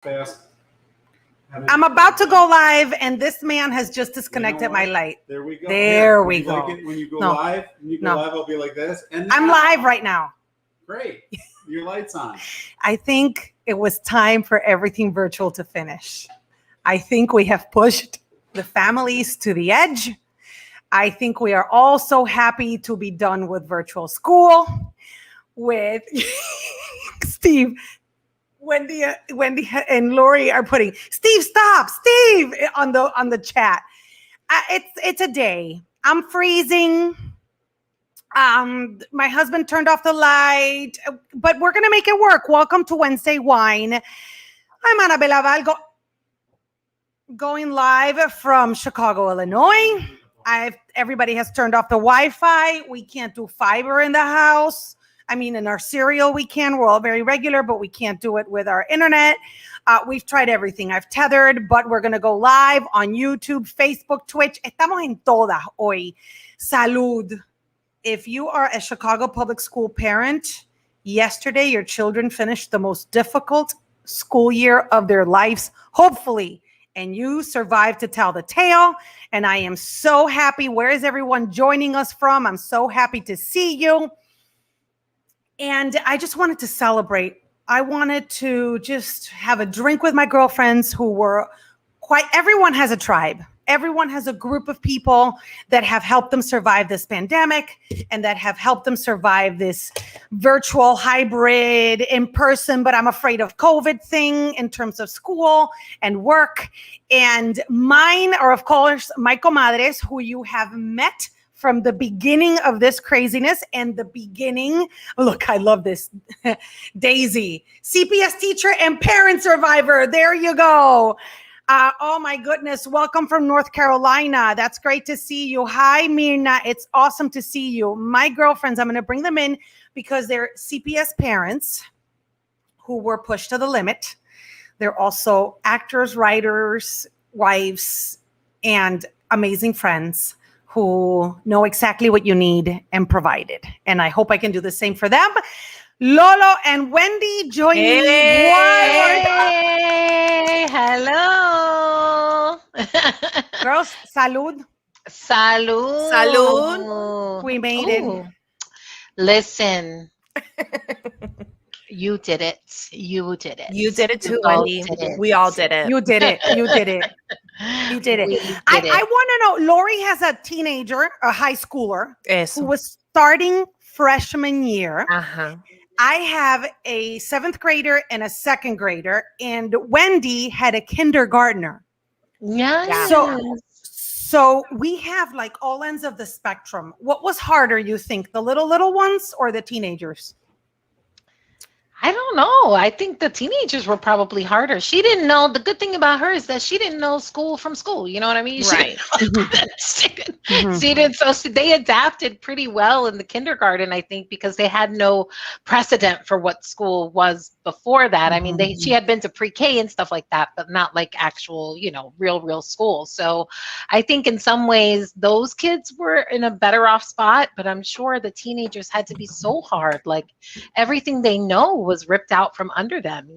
fast. I'm about to go live, and this man has just disconnected my light. There we go. There we go. Like when you go live, I'll be like this. And I'm live right now. Great. Your light's on. I think it was time for everything virtual to finish. I think we have pushed the families to the edge. I think we are all so happy to be done with virtual school. With Steve, Wendy and Lori are putting Steve, stop, Steve on the chat. It's a day. I'm freezing. My husband turned off the light, but we're gonna make it work. Welcome to Wednesday Whine. I'm Annabella Val, going live from Chicago, Illinois. Everybody has turned off the Wi-Fi. We can't do fiber in the house. I mean, in our cereal, we can. We're all very regular, but we can't do it with our internet. We've tried everything. I've tethered, but we're going to go live on YouTube, Facebook, Twitch. Estamos en todas hoy. Salud. If you are a Chicago public school parent, yesterday your children finished the most difficult school year of their lives, hopefully, and you survived to tell the tale. And I am so happy. Where is everyone joining us from? I'm so happy to see you. And I just wanted to celebrate. I wanted to just have a drink with my girlfriends who were everyone has a tribe. Everyone has a group of people that have helped them survive this pandemic and that have helped them survive this virtual, hybrid, in person, but I'm afraid of COVID thing in terms of school and work. And mine are, of course, my comadres, who you have met from the beginning of this craziness and the beginning. Look, I love this. Daisy, CPS teacher and parent survivor. There you go. Oh my goodness. Welcome from North Carolina. That's great to see you. Hi, Mirna. It's awesome to see you. My girlfriends, I'm going to bring them in because they're CPS parents who were pushed to the limit. They're also actors, writers, wives, and amazing friends who know exactly what you need and provide it. And I hope I can do the same for them. Lolo and Wendy join me. Hey, hello. Girls, salud. Salud. Salud. We made it. Listen. You did it. You did it. You did it too, Wendy. We all did it. You did it. You did it. You did it. I want to know, Lori has a teenager, a high schooler, who was starting freshman year. Uh-huh. I have a 7th grader and a 2nd grader, and Wendy had a kindergartner. Yeah. So we have like all ends of the spectrum. What was harder, you think, the little ones or the teenagers? I don't know. I think the teenagers were probably harder. She didn't know. The good thing about her is that she didn't know school from school. You know what I mean? Right. She didn't. So they adapted pretty well in the kindergarten, I think, because they had no precedent for what school was before that. I mean, she had been to pre-K and stuff like that, but not like actual, real school. So I think in some ways those kids were in a better off spot, but I'm sure the teenagers had to be so hard. Like everything they know was ripped out from under them,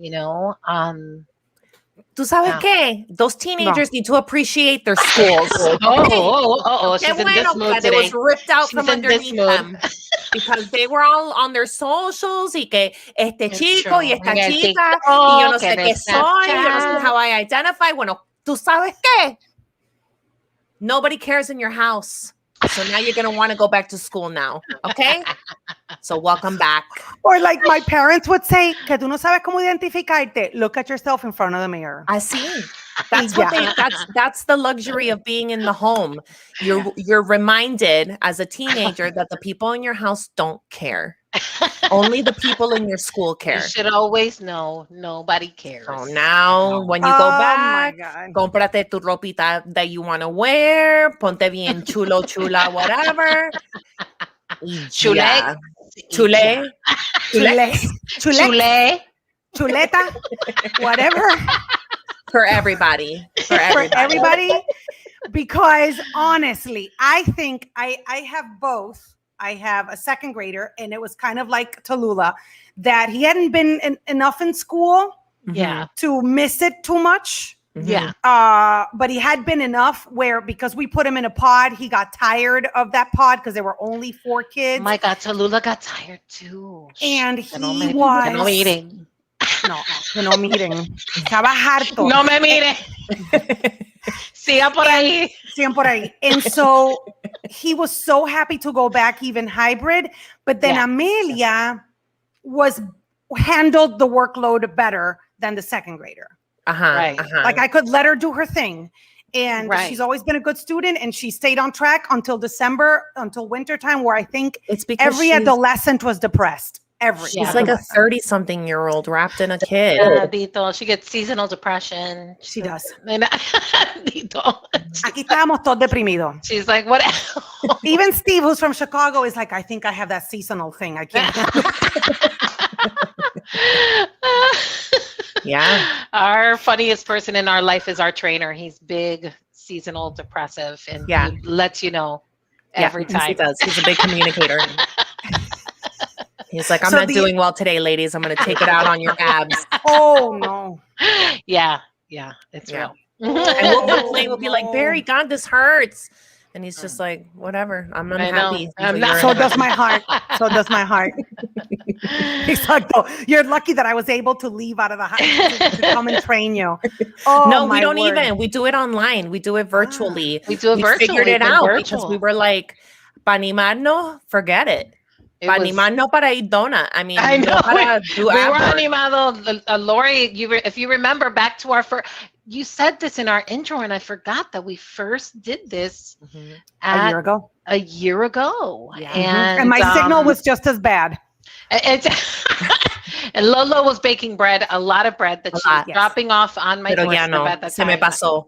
¿Tú sabes qué? Those teenagers need to appreciate their schools. She's in this mood today. It was ripped out from underneath them because they were all on their socials y que este chico y esta chica y yo no sé qué soy, yo no sé how I identify. Bueno, ¿tú sabes qué? Nobody cares in your house. So now you're going to want to go back to school now, okay? So welcome back. Or like my parents would say, que tú no sabes cómo identificarte. Look at yourself in front of the mirror. Así. That's what that's the luxury of being in the home. You're reminded as a teenager that the people in your house don't care. Only the people in your school care. You should always know nobody cares. So now when you go back, cómprate tu ropita that you want to wear, ponte bien chulo, chula, whatever. Chuleta, whatever. For everybody. Because honestly, I think I have both. I have a 2nd grader, and it was kind of like Tallulah, that he hadn't been enough in school, Yeah. to miss it too much. Yeah. But he had been enough where, because we put him in a pod, he got tired of that pod because there were only 4 kids. Oh my God, Tallulah got tired too. And Que no he me- was... que no miren. No, que no miren. Estaba harto. No me mire. Siga por ahí. Sigan por ahí. And so he was so happy to go back even hybrid. But then Amelia handled the workload better than the second grader. Right. Like I could let her do her thing. And she's always been a good student, and she stayed on track until December, until wintertime, where I think It's because every adolescent was depressed. She's like a 30-something-year-old wrapped in a kid. Dito, she gets seasonal depression. She does. Dito. Aquí estábamos todos deprimidos. She's like, what? Even Steve, who's from Chicago, is like, I think I have that seasonal thing. I can't. Yeah. Our funniest person in our life is our trainer. He's big, seasonal depressive, and he lets you know every time. He does. He's a big communicator. He's like, I'm not doing well today, ladies. I'm going to take it out on your abs. Oh, no. Yeah. It's real. And we'll be like, Barry, God, this hurts. And he's just like, whatever. I'm unhappy. So does my heart. So does my heart. Exacto. You're lucky that I was able to leave out of the house to come and train you. Oh, no, we don't even. We do it online. We do it virtually. We do it virtually. Figured it out because we were like, "Panimarno, forget it. Panimano para idona." I mean, I know. We were animado. Lori, if you remember back to our first, you said this in our intro, and I forgot that we first did this a year ago. A year ago, and my signal was just as bad. And Lolo was baking bread, a lot of bread that she was dropping off on my doorstep at the time. Se me pasó.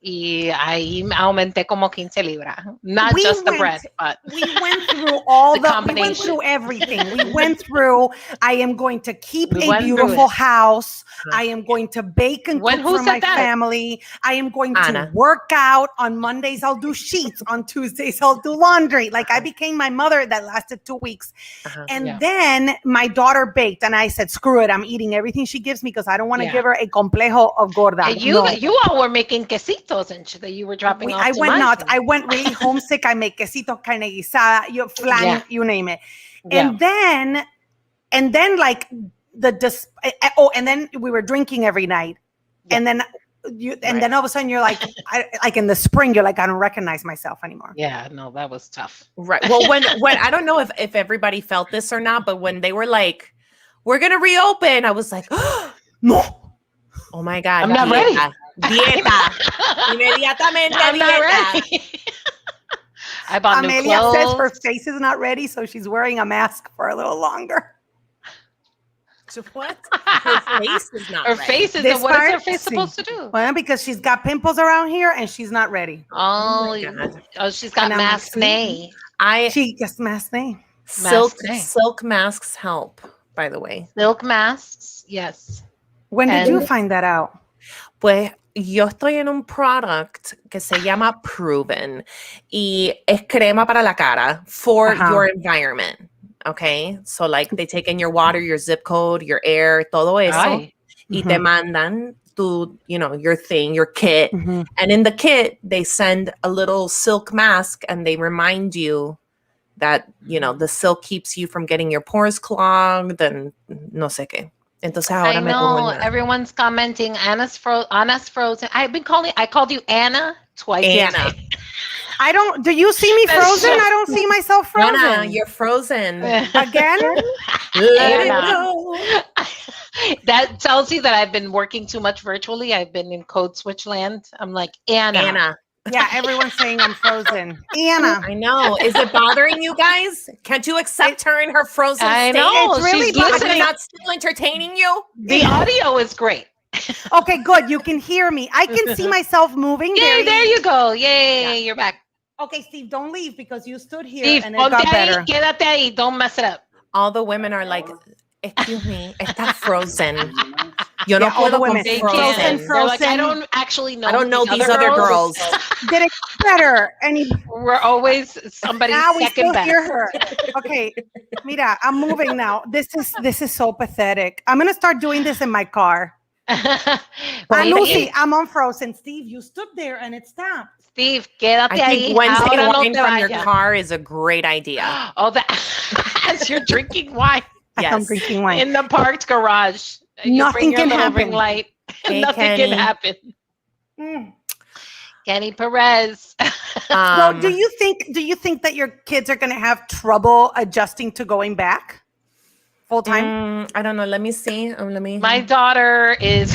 Y ahí aumenté como 15 libras. Not just the bread, but we went through all we went through everything. We went through, I am going to keep a beautiful house. I am going to bake and cook for my family. I am going to work out. On Mondays, I'll do sheets. On Tuesdays, I'll do laundry. Like I became my mother. That lasted 2 weeks. And then my daughter baked, and I said, screw it. I'm eating everything she gives me because I don't want to give her a complejo of gorda. And you all were making quesitos and that you were dropping off. I went nuts. I went really homesick. I make quesito, carne guisada, flan, you name it. And then like and then we were drinking every night. And then then all of a sudden you're like, like in the spring, you're like, I don't recognize myself anymore. Yeah, no, that was tough. Right. Well, when I don't know if everybody felt this or not, but when they were like, we're going to reopen, I was like, no. Oh my God. I'm not ready. Dieta. Inmediatamente I'm not ready. I bought new Amelia clothes. says her face is not ready, so she's wearing a mask for a little longer. What? Her face is not ready. Face is what is her face supposed to do? Well, because she's got pimples around here and she's not ready. Oh she's got maskne. She gets maskne. Silk masks help, by the way. Silk masks, yes. When did you find that out? Pues yo estoy en un product que se llama Proven y es crema para la cara for your environment. Okay, so like they take in your water, your zip code, your air, todo eso, y te mandan to, your thing, your kit. And in the kit, they send a little silk mask and they remind you that, the silk keeps you from getting your pores clogged and no sé qué. Entonces ahora I know, everyone's commenting, Anna's frozen. I called you Anna twice. Anna. Do you see me frozen? I don't see myself frozen. Anna, you're frozen. Again? Let it go. That tells you that I've been working too much virtually. I've been in code switch land. I'm like, Anna. Yeah, everyone's saying I'm frozen. Anna. I know. Is it bothering you guys? Can't you accept her in her frozen state? I know. It's really listening. Not still entertaining you? The audio is great. Okay, good. You can hear me. I can see myself moving. Yay, there you go. Yay, you're back. Okay, Steve, don't leave because you stood here Steve, and it got better. Quédate ahí. Don't mess it up. All the women are like, excuse me, está frozen. Yo no all the puedo women. frozen. They're like, I don't actually know. I don't know these other girls. Did it get better? We're always somebody's second best. Hear her. Okay, mira, I'm moving now. This is so pathetic. I'm gonna start doing this in my car. Lucy, I'm on Frozen. Steve, you stood there and it stopped. Steve, quédate I ahí. think Wednesday Ahora no wine te from your vayas. car is a great idea. Oh, that as you're drinking wine Yes. I'm drinking wine. in the parked garage. You Nothing bring your can little happen. ring light. Hey, Nothing Kenny. can happen. Mm. Kenny Perez. Well, do you think that your kids are going to have trouble adjusting to going back full time? I don't know. Let me see. Let me. My daughter is.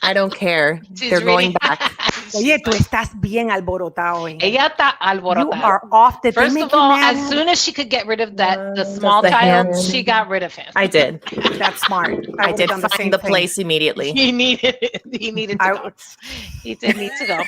I don't care. She's They're going reading- back. Oye, tú estás bien alborotado hoy. Ella está You alborotada. are off the First of all, as soon as she could get rid of the Just small the child, hand. she got rid of him. I did. That's smart. I would've did done find same the thing. place immediately. He needed it. He needed to go. He did need to go.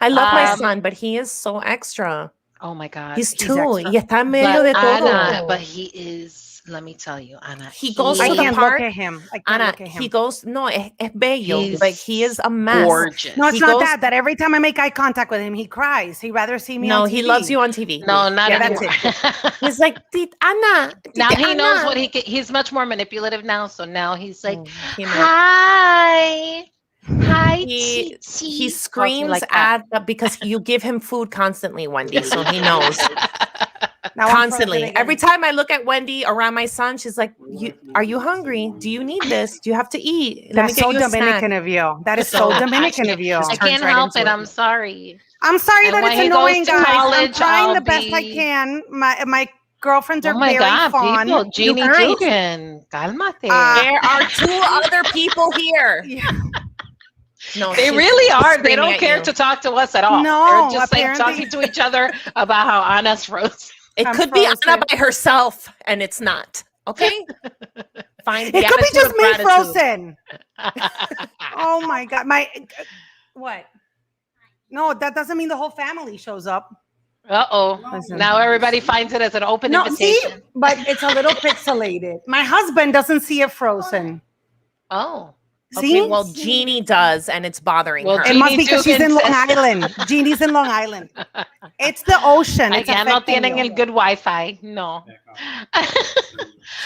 I love my Um, son, but he is so extra. Oh my God. He's he's 2 extra. y está en medio de todo. Anna, but he is. Let me tell you, Anna. He goes I to the can't park. look at him. I can't Anna, look at him. he goes, no, es bello, He's but he is a mess. gorgeous. No, it's he not goes- that every time I make eye contact with him, he cries. He'd rather see me No, on TV. he loves you on TV. No, not Yeah, that's anymore. He's like, Anna. Now he knows Anna." what he's much more manipulative now. So now he's like, He knows. hi. Hi, He Titi. screams like that. because you give him food constantly, Wendy, so he knows. Now I'm Constantly. frozen Every again. time I look at Wendy around my son, she's like, "Are you hungry? Do you need this? Do you have to eat? Let me That's get so you a snack." Dominican of you. That is so Dominican of you. I Turns can't right help into it. it. I'm sorry. I'm sorry And that when it's he goes annoying, to guys. I'm college, trying I'll the best I be- can. My girlfriends Oh are my very God, fun. people. You Jeannie guys- Dugan. Cálmate. There are 2 other people here. Yeah. No, They she's really are. They screaming don't at care you. to talk to us at all. No, They're just like apparently- talking to each other about how Anna's frozen. It I'm could be Anna frozen. by herself, and it's not. Okay. Find the It could be attitude just of me gratitude. frozen. Oh my God. What? No, that doesn't mean the whole family shows up. Uh-oh. Listen. Now everybody finds it as an open No, see, invitation. but it's a little pixelated. My husband doesn't see it frozen. Oh. See? Okay, well, Jeannie does, and it's bothering Well, her. It must be Jeannie because she's in Dugan Long says- Island. Jeannie's in Long Island. It's the ocean. It's Allá no affecting tienen you. el good Wi-Fi. No.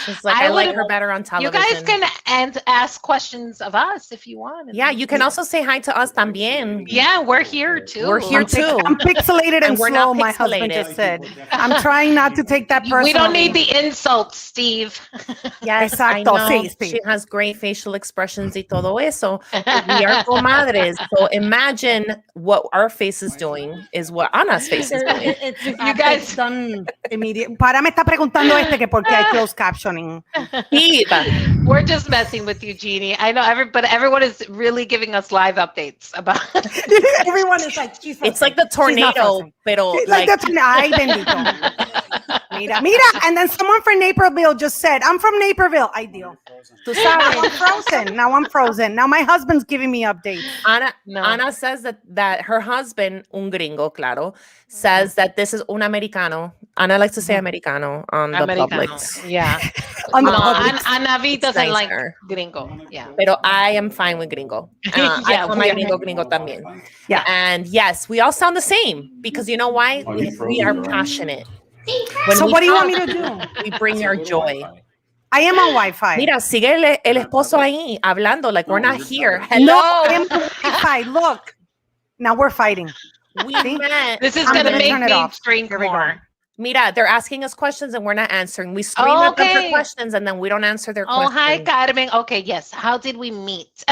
She's like, I like would- her better on You television. guys can ask questions of us if you want. Yeah, you can also say hi to us también. Yeah, we're here too. We're here too. I'm pixelated and, And we're not slow, my husband pixelated. just said. I'm trying not to take that personally. We don't need the insults, Steve. Yes, I Exacto, know. sí, sí. She has great facial expressions y todo eso. We are comadres. So imagine what our face is doing is what Anna's face is doing. You guys- done immediate. Para me está preguntando que por qué hay closed captioning. We're just messing with you, Jeannie. I know everyone is really giving us live updates about. Everyone is like, she's It's like the tornado, frozen. pero Like like that's ay bendito. Mira, and then someone from Naperville just said, "I'm from Naperville." Ay Dios. tú Now sabes. I'm frozen. Now I'm frozen. Now my husband's giving me updates. Ana says that her husband, un gringo, claro, says that this is un americano. Ana likes to say americano on the Americano. Publix. Yeah. On the No, Publix. Ana V doesn't like nicer. gringo. Yeah. Pero I am fine with gringo. Yeah, I call my we- gringo también. Yeah. And yes, we all sound the same because you know why? We are passionate. When So we what do you want talk, me to do? we bring our joy. I am on Wi-Fi. Mira, sigue el esposo ahí hablando like we're not here. No, Hello. I am on Wi-Fi. Look. Now we're fighting. We See? met. This is I'm going to gonna make turn it me off. drink Here we go. more. Mira, they're asking us questions and we're not answering. We scream at them Okay. for questions and then we don't answer their Oh, questions. hi, Carmen. Okay, yes. How did we meet?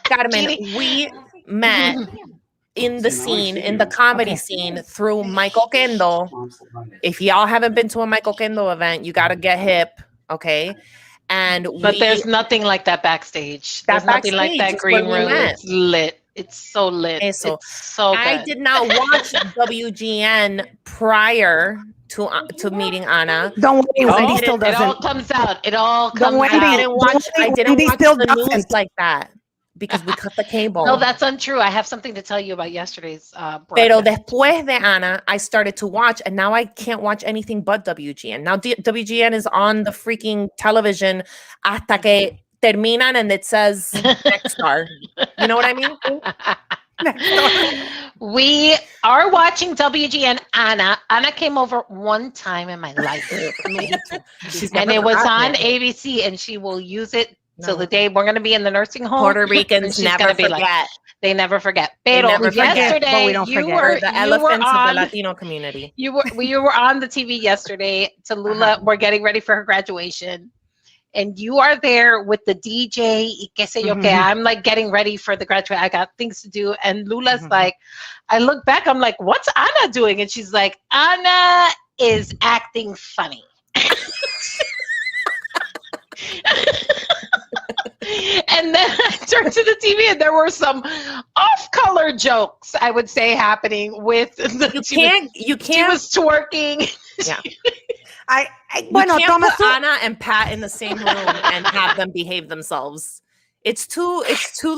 Carmen, Jeannie. we met in the scene, in the comedy scene through Michael Kendall. If y'all haven't been to a Michael Kendall event, you got to get hip, okay? And But there's nothing like that backstage. That There's nothing like backstage that is green where we room. met. It's lit. It's so lit. Eso. It's so good. I did not watch WGN prior to meeting Anna. Don't worry, Oh, Wendy still it all doesn't. comes out. It all Don't comes Wendy. I out. didn't watch. I didn't Wendy watch still the news doesn't. like that because we cut the cable. No, that's untrue. I have something to tell you about yesterday's Pero broadcast. después de Ana, I started to watch, and now I can't watch anything but WGN. Now WGN is on the freaking television hasta que terminan, and it says next star. You know what I mean? We are watching WGN. Anna came over one time in my life. She's And never it was forgotten on it. ABC, and she will use it So the day we're going to be in the nursing home, Puerto Ricans never forget. Like, they never forget. They never forget. Yesterday, but we don't forget. The elephants of the Latino community. You were on the TV yesterday. Tallulah, we're getting ready for her graduation. And you are there with the DJ, y qué sé yo qué. I'm like getting ready for the graduate. I got things to do. And Lula's like, I look back, I'm like, what's Ana doing? And she's like, Ana is acting funny. And then I turned to the TV and there were some off-color jokes, I would say, happening with you can't. She was twerking. Yeah. You can't put Ana and Pat in the same room and have them behave themselves. It's too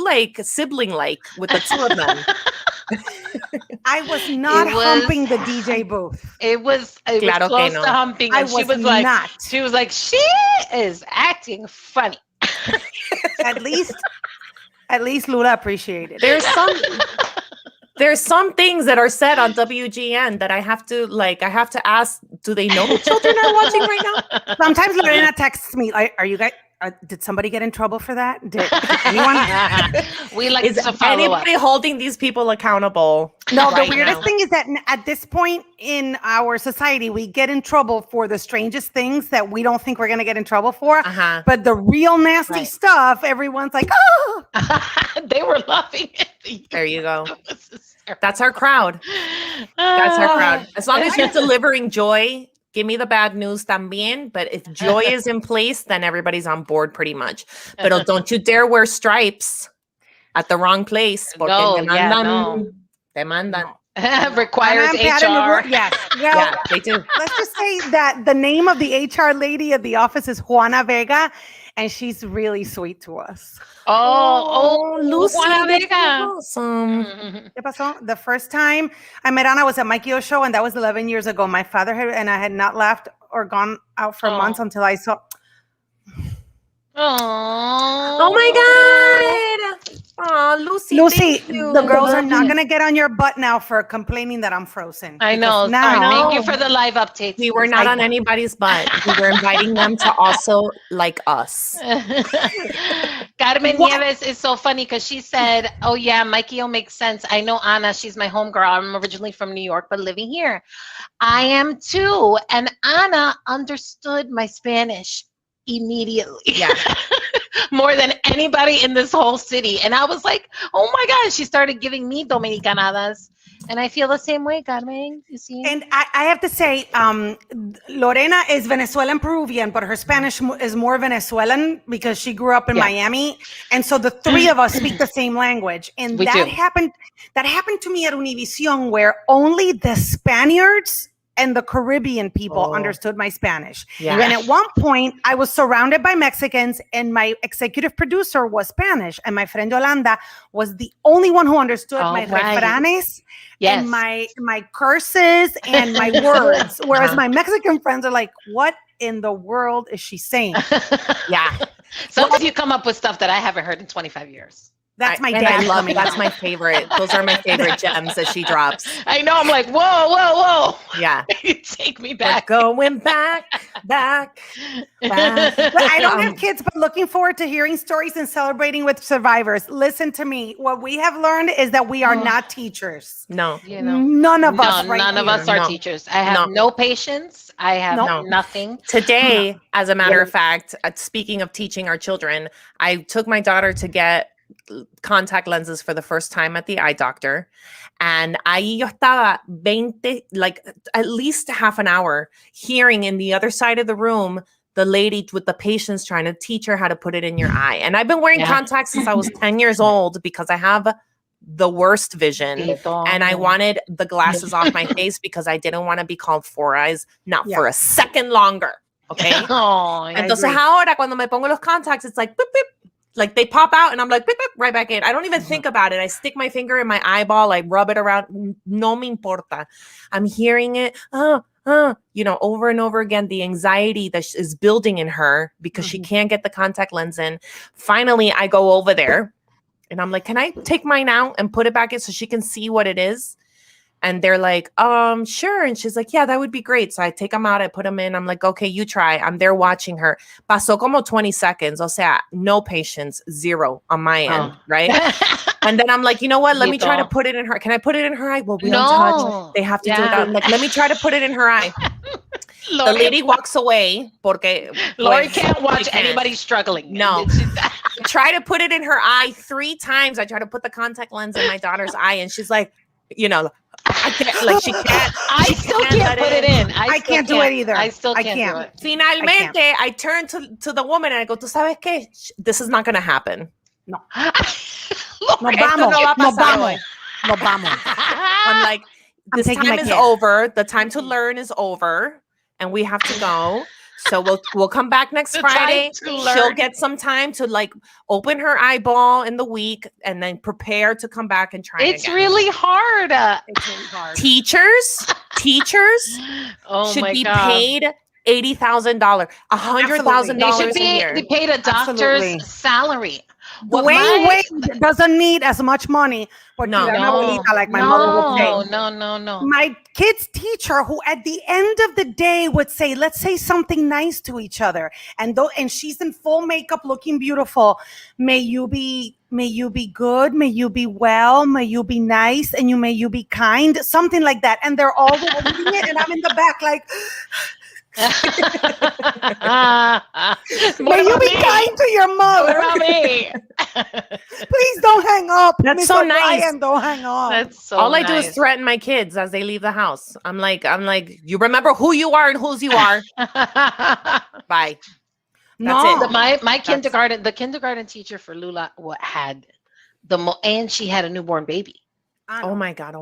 like sibling-like with the two of them. I was not humping the DJ booth. It was close to humping. And she was like, she is acting funny. At least Lula appreciated it. There's some things that are said on WGN that I have to ask, do they know children are watching right now? Sometimes Lorena texts me, are you guys, did somebody get in trouble for that? Did anyone? We like is to follow anybody up. Holding these people accountable? No, the weirdest thing is that at this point in our society, we get in trouble for the strangest things that we don't think we're going to get in trouble for. But the real nasty stuff, everyone's like, oh. They were laughing at me. There you go. That's our crowd. That's our crowd. As long as you're delivering joy, give me the bad news también. But if joy is in place, then everybody's on board pretty much. But don't you dare wear stripes at the wrong place. Porque te mandan. Requires HR. Yes. Well, yeah, they do. Let's just say that the name of the HR lady at the office is Juana Vega, and she's really sweet to us. Oh, Lucy. Juana Vega. Awesome. ¿Qué pasó? The first time I met Ana was at Mikey O's show, and that was 11 years ago. My father and I had not left or gone out for months until I saw. Oh my God. Oh, Lucy, the girls are not going to get on your butt now for complaining that I'm frozen. I know. Thank you for the live updates. We were not on anybody's butt. We were inviting them to also like us. Carmen Nieves is so funny because she said, oh yeah, Mikey O makes sense. I know Ana, she's my homegirl. I'm originally from New York, but living here. I am too. And Ana understood my Spanish immediately. Yeah. More than anybody in this whole city. And I was like, oh my God, she started giving me Dominicanadas. And I feel the same way, Carmen. You see? And I have to say, Lorena is Venezuelan Peruvian, but her Spanish is more Venezuelan because she grew up in Miami. And so the three of us speak the same language. And that happened to me at Univision, where only the Spaniards and the Caribbean people understood my Spanish. Yeah. And at one point, I was surrounded by Mexicans, and my executive producer was Spanish, and my friend Yolanda was the only one who understood my refranes and my curses and my words, whereas my Mexican friends are like, what in the world is she saying? Yeah. Sometimes you come up with stuff that I haven't heard in 25 years. That's my dad. I love it. That's my favorite. Those are my favorite gems that she drops. I know. I'm like, whoa. Yeah. Take me back. We're going back. I don't have kids, but looking forward to hearing stories and celebrating with survivors. Listen to me. What we have learned is that we are not teachers. No. None of us are teachers. I have no patience. I have nothing. Today, as a matter of fact, speaking of teaching our children, I took my daughter to get contact lenses for the first time at the eye doctor, and ahí yo estaba 20, like at least half an hour, hearing in the other side of the room the lady with the patients trying to teach her how to put it in your eye. And I've been wearing contacts since I was 10 years old because I have the worst vision, and I wanted the glasses off my face because I didn't want to be called Four Eyes, not for a second longer. Okay. Entonces ahora cuando me pongo los contacts, it's like beep, beep. Like they pop out and I'm like, beep, beep, right back in. I don't even think about it. I stick my finger in my eyeball. I rub it around. No me importa. I'm hearing it, over and over again. The anxiety that is building in her because she can't get the contact lens in. Finally, I go over there and I'm like, can I take mine out and put it back in so she can see what it is? And they're like, sure. And she's like, yeah, that would be great. So I take them out, I put them in. I'm like, okay, you try. I'm there watching her. Pasó como 20 seconds. O sea, no patience, zero on my end, right? And then I'm like, you know what? Let me try to put it in her. Can I put it in her eye? Well, we don't touch. They have to do it. I'm like, let me try to put it in her eye. The lady walks away porque Lori can't watch anybody struggling. No. Try to put it in her eye 3 times. I try to put the contact lens in my daughter's eye, and she's like, I can't, like, she can't. I still can't put it in. I can't do it either. I still can't do it. Finalmente, I turn to the woman and I go, ¿tú sabes qué? This is not going to happen. No. Nos vamos. I'm like, this time is over. The time to learn is over, and we have to go. So we'll come back next Friday. She'll get some time to like open her eyeball in the week and then prepare to come back and try It's again. really hard. It's really hard. Teachers should be paid $80,000, $100,000 They should be paid a doctor's salary. Wayne doesn't need as much money. Like my mother would say. No. My kid's teacher, who at the end of the day would say, let's say something nice to each other. And she's in full makeup looking beautiful. May you be good. May you be well. May you be nice. And may you be kind. Something like that. And they're all reading it. And I'm in the back like... May you be kind to your mother. What about me? Please don't hang up. That's so nice. Ryan, don't hang up. That's so All I do is threaten my kids as they leave the house. I'm like, you remember who you are and whose you are. Bye. That's it. My kindergarten, the kindergarten teacher for Lula had and she had a newborn baby. Oh my God.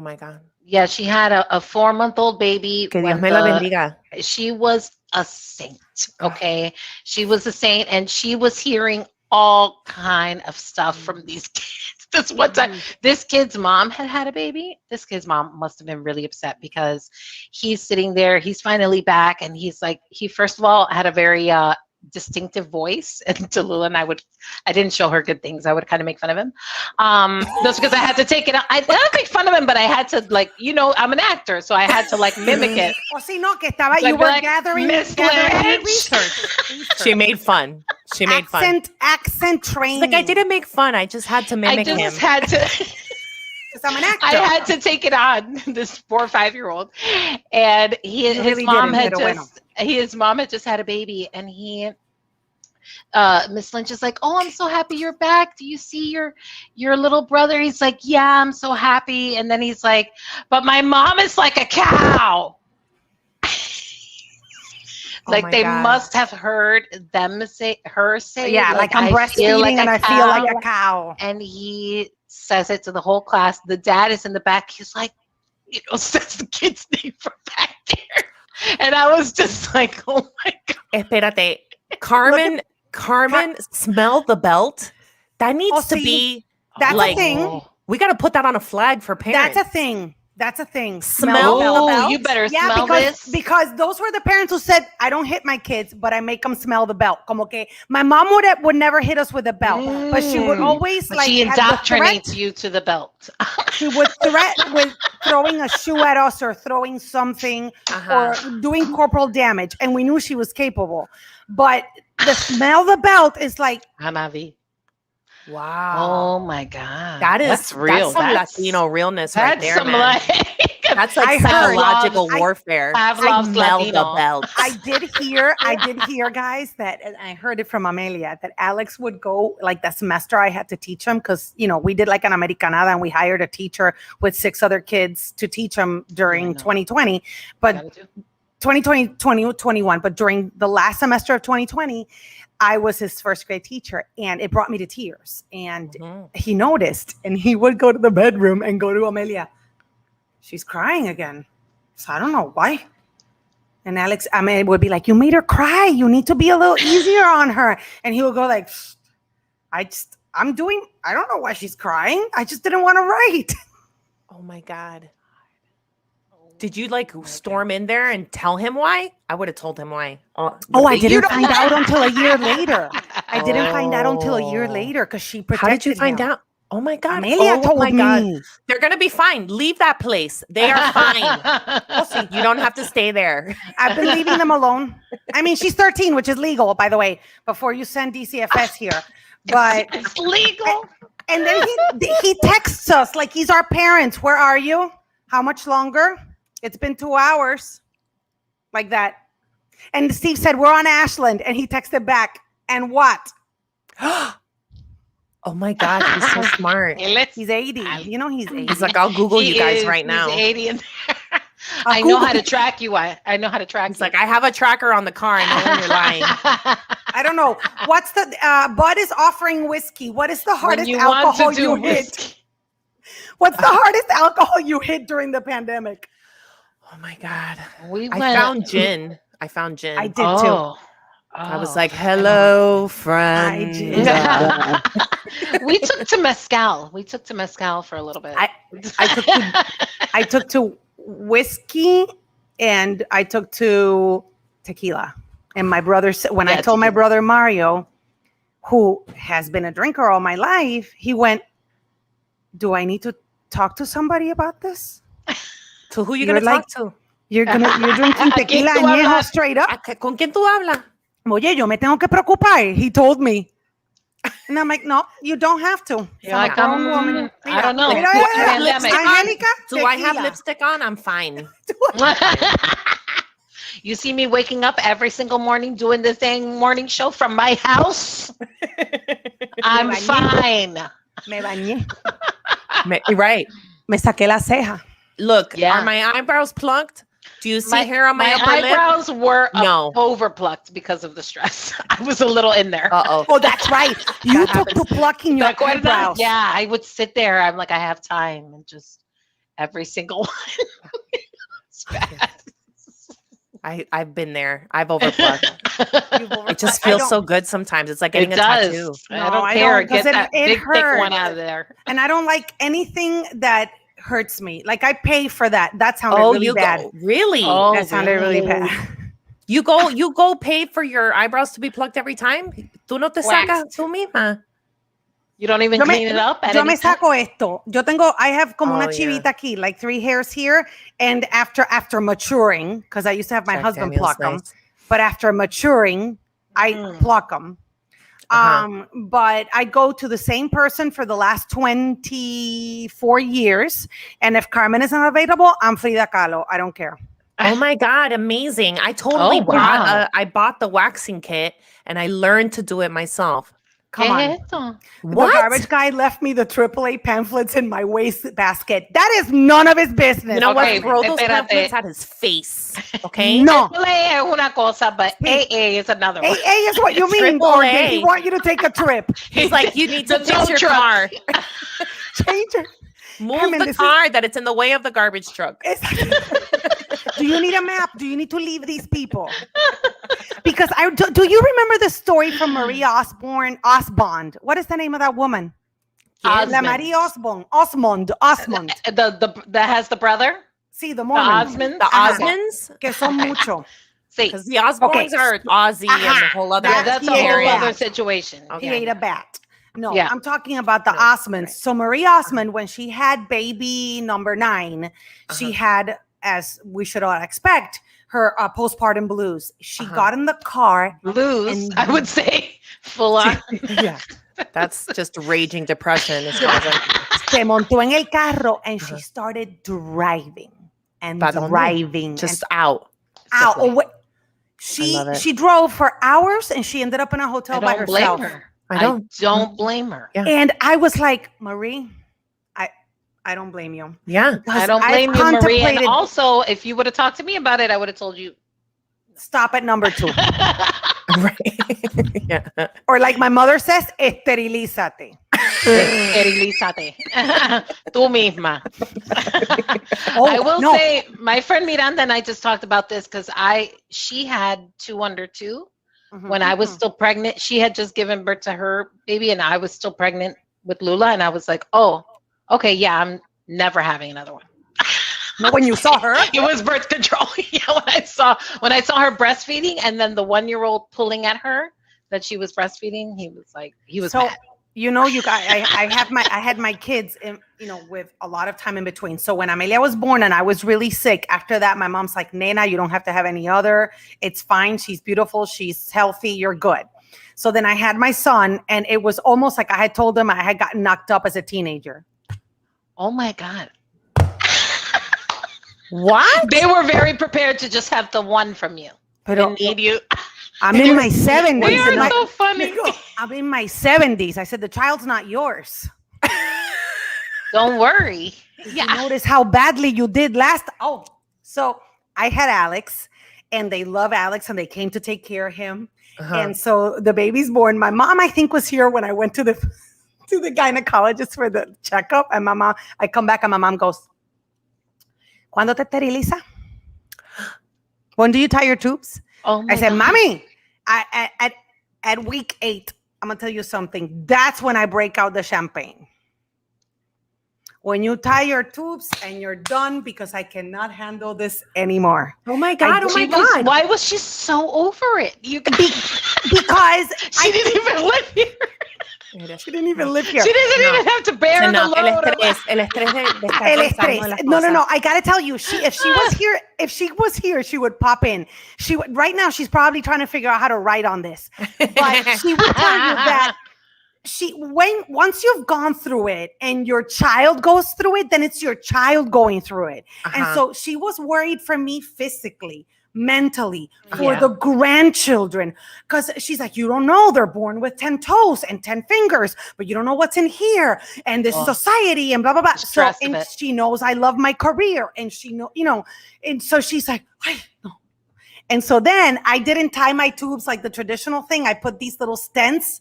Yeah, she had a 4-month-old baby. Que Dios me la bendiga. She was a saint, okay? She was a saint, and she was hearing all kind of stuff from these kids. This one time, this kid's mom had a baby. This kid's mom must have been really upset because he's sitting there. He's finally back, and he's like, he first of all had a very distinctive voice, and Tallulah and I didn't show her good things. I would kind of make fun of him. That's because I had to take it out. I didn't make fun of him, but I had to, like, I'm an actor, so I had to like mimic it. You were gathering research. She made fun. Accent training. Like, I didn't make fun. I just had to mimic him. I just had to. I'm an actor. I had to take it on, this 4 or 5-year-old, and his mom had just had a baby, and Miss Lynch is like, "Oh, I'm so happy you're back. Do you see your little brother?" He's like, "Yeah, I'm so happy." And then he's like, "But my mom is like a cow." They must have heard her say, yeah, like I'm breastfeeding and I feel like a cow. And he says it to the whole class. The dad is in the back. He's like, says the kid's name from back there. And I was just like, oh my God. Espérate. Carmen, smell the belt. That needs to be. That's a thing. We got to put that on a flag for parents. That's a thing. Smell the belt. You better smell this. Because those were the parents who said, I don't hit my kids, but I make them smell the belt. Como que my mom would never hit us with a belt, but she would always she indoctrinates you to the belt. She would threaten with throwing a shoe at us or throwing something or doing corporal damage. And we knew she was capable. But the smell the belt is like... Hanavi. Wow. Oh my God. That's real. That's some Latino realness right there, man. That's like psychological warfare. I smell the belt. I did hear, guys, that, and I heard it from Amelia, that Alex would go, like the semester I had to teach him, because, we did like an Americanada and we hired a teacher with 6 other kids to teach him during 2020. But 2020, 2021, but during the last semester of 2020, I was his first grade teacher, and it brought me to tears. And he noticed, and he would go to the bedroom and go to Amelia. She's crying again. So I don't know why. And Amelia would be like, you made her cry. You need to be a little easier on her. And he would go like, I don't know why she's crying. I just didn't want to write. Oh my God. Did you storm in there and tell him why? I would have told him why. I didn't find out until a year later. I didn't find out until a year later because she protected him. How did you find out? Oh my God. Amelia told me. God. They're going to be fine. Leave that place. They are fine. We'll see. You don't have to stay there. I've been leaving them alone. I mean, she's 13, which is legal, by the way, before you send DCFS here. But it's legal. And then he texts us like he's our parents. Where are you? How much longer? It's been 2 hours. Like that. And Steve said, we're on Ashland. And he texted back. And what? Oh my God, he's so smart. He's 80. You know he's 80. He's like, I'll Google you guys right now. He's 80 in there. I know how to track you. I know how to track you. It's like, I have a tracker on the car. I know when you're lying. I don't know. What's the Bud is offering whiskey. What is the hardest alcohol you hit? What's the hardest alcohol you hit during the pandemic? Oh my God. I found gin. I did too. I was like, hello, friend. We took to mezcal. For a little bit. I took to whiskey and I took to tequila. And my brother, when I told my brother Mario, who has been a drinker all my life, he went, do I need to talk to somebody about this? So who you going to talk to? You're drinking tequila añejo straight up. ¿Con quién tú hablas? Oye, yo me tengo que preocupar. He told me. And I'm like, no, you don't have to. Like, woman. I don't know. Do I have lipstick on? I'm fine. You see me waking up every single morning doing the thing morning show from my house. I'm fine. Me bañé. Right. Me saqué la ceja. Look, are my eyebrows plucked? Do you see hair on my upper lip? My eyebrows were over-plucked because of the stress. I was a little in there. Oh, that's right. You took to plucking your eyebrows. Yeah, I would sit there. I'm like, I have time. And just every single one. It's bad. I've been there. I've overplucked. It just feels so good sometimes. It's like getting a tattoo. I don't care. Get that big, thick one out of there. And I don't like anything that hurts me. Like I pay for that. That sounded really bad. Really? Oh, that sounded really bad. You go pay for your eyebrows to be plucked every time? Tú no te sacas tú misma. You don't even clean it up? Yo me saco esto. I have como una chivita aquí, like 3 hairs here. And after maturing, because I used to have my husband pluck them, but after maturing, I pluck them. But I go to the same person for the last 24 years. And if Carmen isn't available, I'm Frida Kahlo. I don't care. Oh my God, amazing. I totally bought the waxing kit and I learned to do it myself. Come on. What? The garbage guy left me the AAA pamphlets in my waste basket. That is none of his business. You know what? Throw those pamphlets at his face. Okay? No. AAA es una cosa, but AA is another one. AA is what you mean. Or did he want you to take a trip? He's like, you need to fix your car. Change it. Move the car that it's in the way of the garbage truck. Do you need a map? Do you need to leave these people? Because do you remember the story from Marie Osmond? What is the name of that woman? La Marie Osmond. Osmond. That has the brother? Sí, the woman. The Osmonds? Que son mucho. Because the Osmonds are Aussie and the whole other that's a whole other situation. Okay. He ate a bat. No, I'm talking about the Osmonds. Right. So Marie Osmond, when she had baby number 9, she had, as we should all expect, her postpartum blues. She got in the car. Blues, I would say. Full on. Yeah. That's just raging depression. Se montó en el carro and she started driving. And driving. Just out. She drove for hours and she ended up in a hotel by herself. Blame her. I don't blame her. Yeah. And I was like, Marie, I don't blame you. Yeah. I don't blame you, Marie. And also, if you would have talked to me about it, I would have told you. Stop at number 2. Right. Yeah. Or like my mother says, esterilízate. Esterilízate. Tú misma. I will say, my friend Miranda and I just talked about this because she had 2 under 2. When I was still pregnant. She had just given birth to her baby and I was still pregnant with Lula. And I was like, oh, okay, yeah, I'm never having another one. When you saw her? It was birth control. Yeah, when I saw her breastfeeding and then the 1-year-old pulling at her that she was breastfeeding, he was mad. I had my kids with a lot of time in between. So when Amelia was born and I was really sick, after that, my mom's like, Nena, you don't have to have any other. It's fine. She's beautiful. She's healthy. You're good. So then I had my son, and it was almost like I had told him I had gotten knocked up as a teenager. Oh my God. What? They were very prepared to just have the one from you. Pero need you. I'm in my 70s. They are so funny. I'm in my 70s. I said, the child's not yours. Don't worry. You notice how badly you did last. Oh, so I had Alex, and they love Alex, and they came to take care of him. And so the baby's born. My mom, I think, was here when I went to the gynecologist for the checkup. And I come back, and my mom goes, ¿Cuándo te esteriliza? When do you tie your tubes? Oh my I said, God. Mommy, at week 8, I'm going to tell you something. That's when I break out the champagne. When you tie your tubes and you're done, because I cannot handle this anymore. Oh my God. God. Why was she so over it? Because she didn't even live here. She didn't even live here. She doesn't even have to bear the load. El estrés. No. I gotta tell you, if she was here, she would pop in. She would. Right now, she's probably trying to figure out how to write on this. But she would tell you that once you've gone through it and your child goes through it, then it's your child going through it. And so she was worried for me physically, mentally, for the grandchildren, because she's like, you don't know, they're born with 10 toes and 10 fingers, but you don't know what's in here, and this society and blah blah blah. So, and she knows I love my career, and she and so she's like, no. And so then I didn't tie my tubes like the traditional thing. I put these little stents.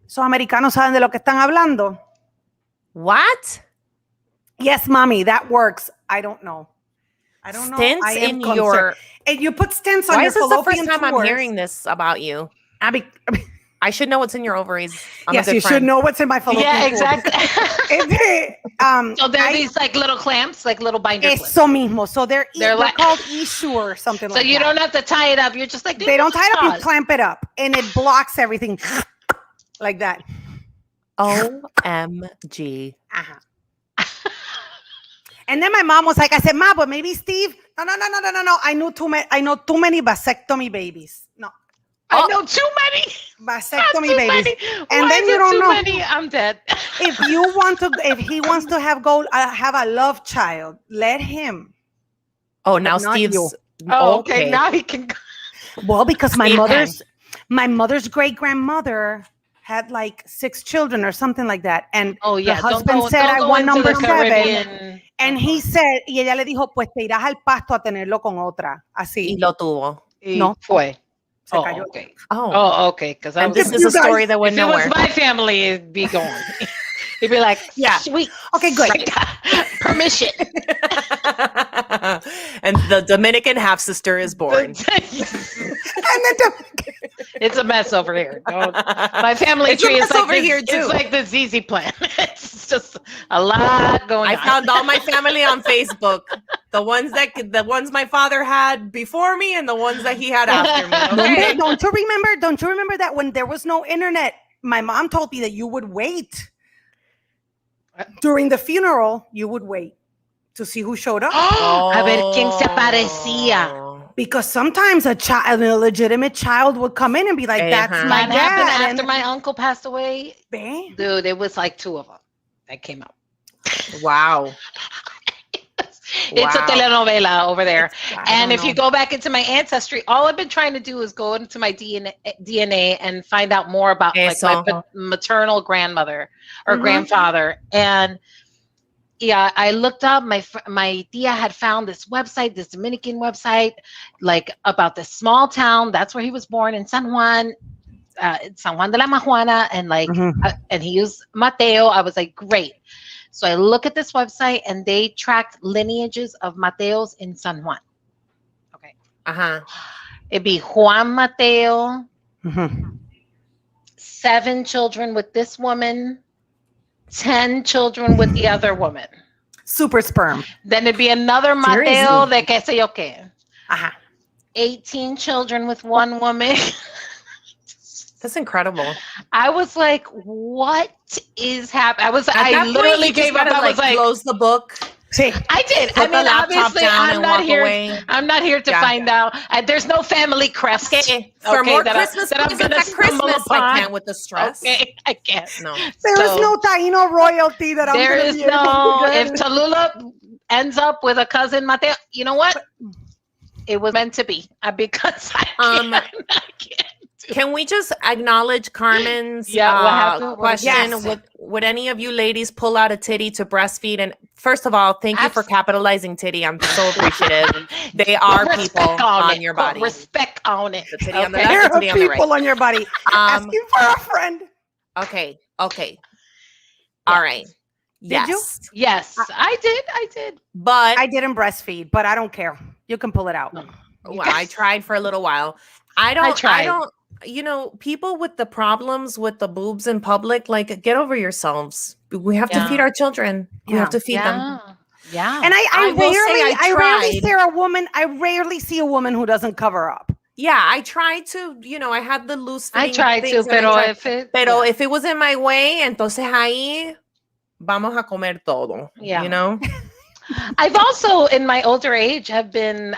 So americanos saben de lo que están hablando. What? Yes, mommy, that works. I don't know. Stents in your. And you put stents on Why your is this the first fallopian time I'm tubes. hearing this about you? I should know what's in your ovaries. Yes, you should know what's in my fallopian tubes. Yeah, exactly. So they're these like little clamps, like little binder clips. Eso mismo. So they're called issue or something like that. So you don't have to tie it up. You're just like, they don't tie it up. You clamp it up, and it blocks everything like that. OMG. And then my mom was like, I said, Ma, but maybe Steve. No. I know too many vasectomy babies. No. I know too many vasectomy babies. And Why then is you it don't too know. Many? I'm dead. If he wants to have a love child, let him. Oh, now Not Steve's. you. Oh, okay. Now he can. Well, because my mother's great grandmother had like 6 children or something like that, and the husband said, I want number 7, and he said, y ella le dijo, pues te irás al pasto a tenerlo con otra, así. Y lo tuvo. No. Fue. Se cayó. Okay. Oh, okay. Because this is a story that went nowhere. If it was my family, it'd be gone. He'd be like, yeah, sweet. Okay, good. Permission. And the Dominican half sister is born. It's a mess over here. My family tree is like over here too. It's like the ZZ plan. It's just a lot going on. I found all my family on Facebook. The ones my father had before me, and the ones that he had after me. Okay. Don't you remember that when there was no internet, my mom told me that you would wait. During the funeral, you would wait to see who showed up. A ver quién se aparecía. Because sometimes a legitimate child would come in and be like, that's my dad. Happened after my uncle passed away. Dude, it was like 2 of them that came out. Wow. It's a telenovela over there. And if you go back into my ancestry, all I've been trying to do is go into my DNA and find out more about like my maternal grandmother or grandfather. And yeah, I looked up, my tia had found this website, this Dominican website, like about this small town. That's where he was born, in San Juan de la Majuana. And like, and he used Mateo. I was like, great. So I look at this website, and they tracked lineages of Mateos in San Juan. Okay. It'd be Juan Mateo, 7 children with this woman, 10 children with the other woman. Super sperm. Then it'd be another Mateo de que sé yo qué. 18 children with one woman. That's incredible. I was like, what is happening? I literally gave up. I was like, close the book. See, I did. Put the laptop obviously, down I'm and not walk here. away. I'm not here to find out. There's no family crest. Okay, for more that Christmas I'm presents gonna at Christmas, stumble I upon. can't with the stress. Okay, I can't. No. there is no Taino royalty that I'm There going to is be able no. to If get. Tallulah ends up with a cousin Mateo, you know what? It was meant to be because I can't. Can we just acknowledge Carmen's what happened? question? Yes. Would any of you ladies pull out a titty to breastfeed? And first of all, thank you for capitalizing titty. I'm so appreciative. They are people on your body. Put respect on it. The titty on the There left, the are titty on the people right. on your body asking for a friend. Okay. All right. Did you? Yes, I did. But I didn't breastfeed, but I don't care. You can pull it out. well, I tried for a little while. I don't, you know, people with the problems with the boobs in public, like, get over yourselves. We have to feed our children. We have to feed them. Yeah. And I will say I rarely tried. see a woman who doesn't cover up. Yeah, I tried to, you know, I had the loose I fitting tried to, things and I tried- pero if it was in my way, entonces ahí vamos a comer todo. Yeah. You know? I've also, in my older age, I've been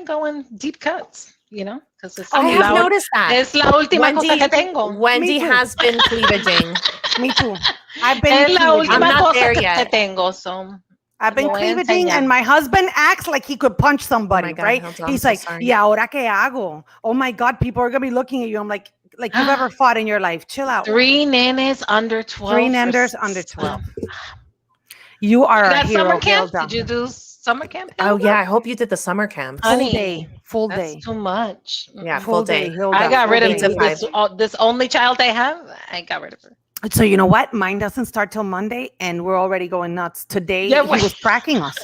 going deep cuts, you know, because I have noticed that. Es la última cosa que tengo. Wendy has been cleavaging. Me too. I've been Es la cleavaging. última I'm not cosa there que yet. tengo, so. I've been Lo voy a cleavaging, enseñar. and my husband acts like he could punch somebody, Oh my God, right? Hilda, He's I'm like, so sorry. "Y ahora qué hago? Oh my God, people are gonna be looking at you." I'm like you've ever fought in your life? Chill out. 3 nenes under 12. 3 nenders under 12. You are You a got hero, summer camp? Hilda. Did you do summer camp? Oh Hilda? yeah, I hope you did the summer camp. Full Honey, day, full That's day. too much. Yeah, Full day, Hilda. I got full rid of day. this only child I have. I got rid of her. So you know what? Mine doesn't start till Monday, and we're already going nuts. Today Yeah, he what? was tracking us.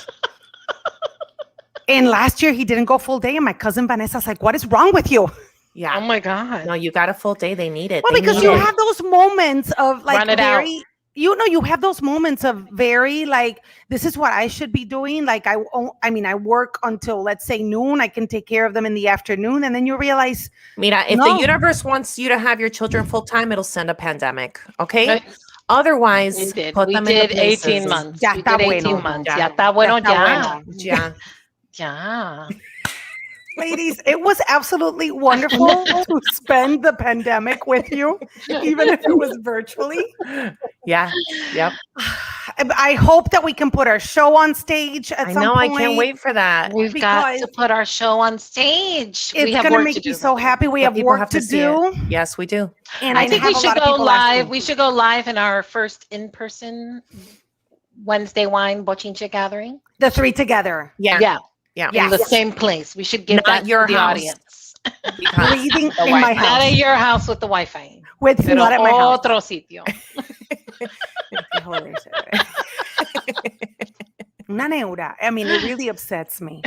And last year he didn't go full day, and my cousin Vanessa's like, "What is wrong with you?" Yeah. Oh my God. No, you got a full day. They need it. Well, They because need you it. have those moments of like Run it out. very, you have those moments of very like, this is what I should be doing. Like I mean, I work until let's say noon. I can take care of them in the afternoon, and then you realize, Mira, if No. the universe wants you to have your children full time, it'll send a pandemic. Okay. Right. Otherwise, We did. put We them did in the 18 places. months. Ya We está did 18 bueno. months. Ya. Ya está bueno, Ya está ya. bueno. Yeah. Ya. ladies, it was absolutely wonderful to spend the pandemic with you, even if it was virtually. Yeah. Yep. I hope that we can put our show on stage at I some know. point. I can't wait for that. We've got Because to put our show on stage. It's We have going to work make to do. me so happy. We Yeah, have people work have to to see do. Yes, we do. And I think have we a should lot of go people live. asking. We should go live in our first in-person Wednesday Whine Bochinche gathering. The 3 together. Yeah. Yeah, Yeah. Yeah. in the Yes. same place. We should give Not that your to the house. audience. Because Breathing the in my Wi-Fi. Not house. at your house with the Wi-Fi. With Pero not at my house. otro sitio. Una neura. I mean, it really upsets me.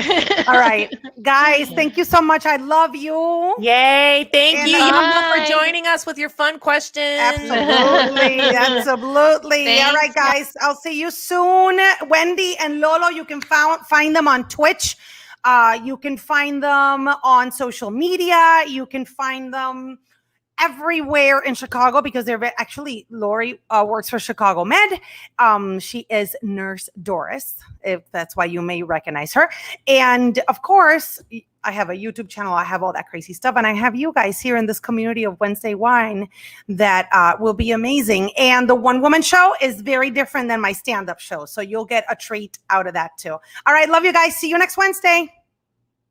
All right, guys, thank you so much. I love you. Yay. Thank And you, Hilda, bye. for joining us with your fun questions. Absolutely. Absolutely. All right, Thanks. guys. I'll see you soon. Wendy and Lolo, you can find them on Twitch. You can find them on social media. You can find them everywhere in Chicago because actually Lori works for Chicago Med. She is Nurse Doris, if that's why you may recognize her. And of course, I have a YouTube channel. I have all that crazy stuff. And I have you guys here in this community of Wednesday Whine that will be amazing. And the one woman show is very different than my stand-up show. So you'll get a treat out of that too. All right. Love you guys. See you next Wednesday.